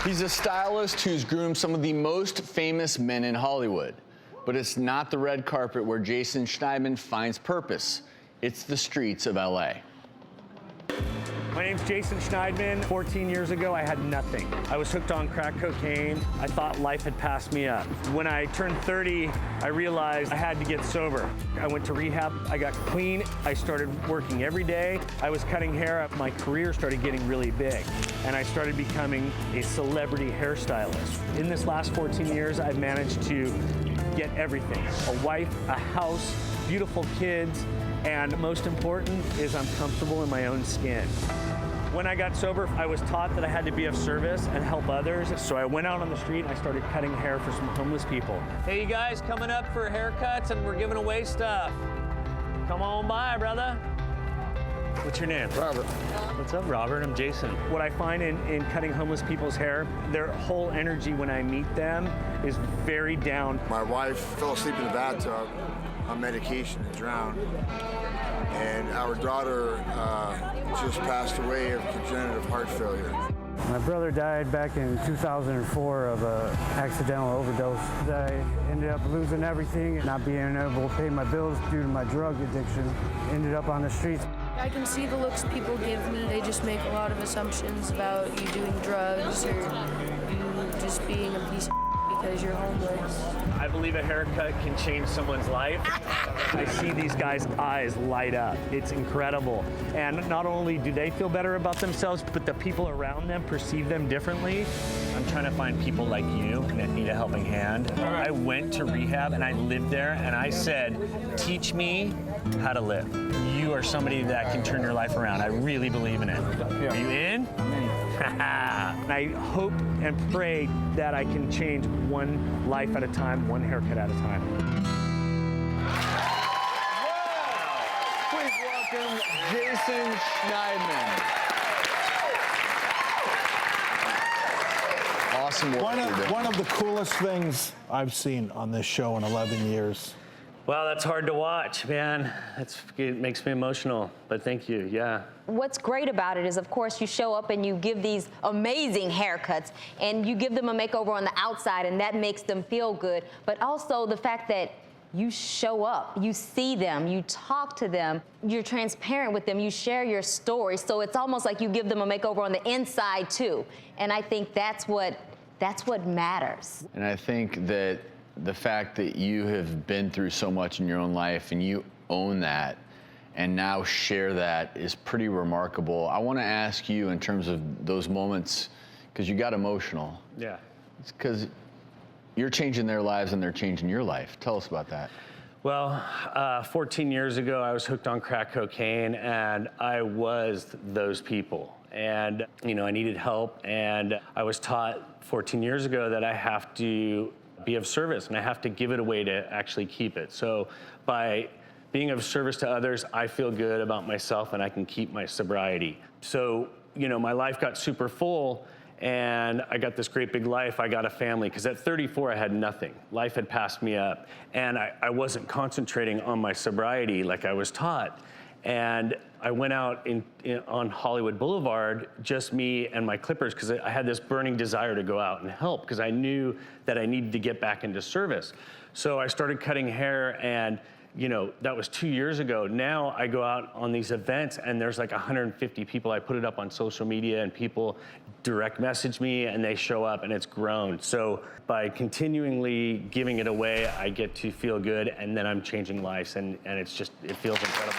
He's a stylist who's groomed some of the most famous men in Hollywood. But it's not the red carpet where Jason Schneidman finds purpose. It's the streets of LA. My name's Jason Schneidman. 14 years ago, I had nothing. I was hooked on crack cocaine. I thought life had passed me up. When I turned 30, I realized I had to get sober. I went to rehab. I got clean. I started working every day. I was cutting hair. My career started getting really big, and I started becoming a celebrity hairstylist. In this last 14 years, I've managed to get everything: a wife, a house, beautiful kids, and most important is I'm comfortable in my own skin. When I got sober, I was taught that I had to be of service and help others. So I went out on the street and I started cutting hair for some homeless people. Hey, you guys, coming up for haircuts and we're giving away stuff. Come on by, brother. What's your name? Robert. What's up, Robert? I'm Jason. What I find in cutting homeless people's hair, their whole energy when I meet them is very down. My wife fell asleep in the bathtub on medication and drowned. And our daughter just passed away of congenital heart failure. My brother died back in 2004 of an accidental overdose. I ended up losing everything and not being able to pay my bills due to my drug addiction. Ended up on the streets. I can see the looks people give me. They just make a lot of assumptions about you doing drugs or you just being a piece of because you're homeless. I believe a haircut can change someone's life. I see these guys' eyes light up. It's incredible. And not only do they feel better about themselves, but the people around them perceive them differently. I'm trying to find people like you that need a helping hand. I went to rehab and I lived there and I said, teach me how to live. You are somebody that can turn your life around. I really believe in it. Are you in? I hope and pray that I can change one life at a time, one haircut at a time. Please welcome Jason Schneidman. Awesome work. One of the coolest things I've seen on this show in 11 years. Wow, that's hard to watch, man. It makes me emotional, but thank you, yeah. What's great about it is, of course, you show up and you give these amazing haircuts and you give them a makeover on the outside and that makes them feel good, but also the fact that you show up, you see them, you talk to them, you're transparent with them, you share your story, so it's almost like you give them a makeover on the inside too. And I think that's what matters. And I think that the fact that you have been through so much in your own life and you own that and now share that is pretty remarkable. I want to ask you in terms of those moments, because you got emotional. Yeah. It's because you're changing their lives and they're changing your life. Tell us about that. Well, 14 years ago, I was hooked on crack cocaine and I was those people. And, you know, I needed help and I was taught 14 years ago that I have to be of service and I have to give it away to actually keep it. So by being of service to others, I feel good about myself and I can keep my sobriety. So, you know, my life got super full and I got this great big life. I got a family, because at 34, I had nothing. Life had passed me up and I wasn't concentrating on my sobriety like I was taught. And I went out on Hollywood Boulevard, just me and my clippers, because I had this burning desire to go out and help, because I knew that I needed to get back into service. So I started cutting hair, and you know, that was 2 years ago. Now I go out on these events and there's like 150 people. I put it up on social media and people direct message me and they show up and it's grown. So by continually giving it away, I get to feel good and then I'm changing lives and it feels incredible.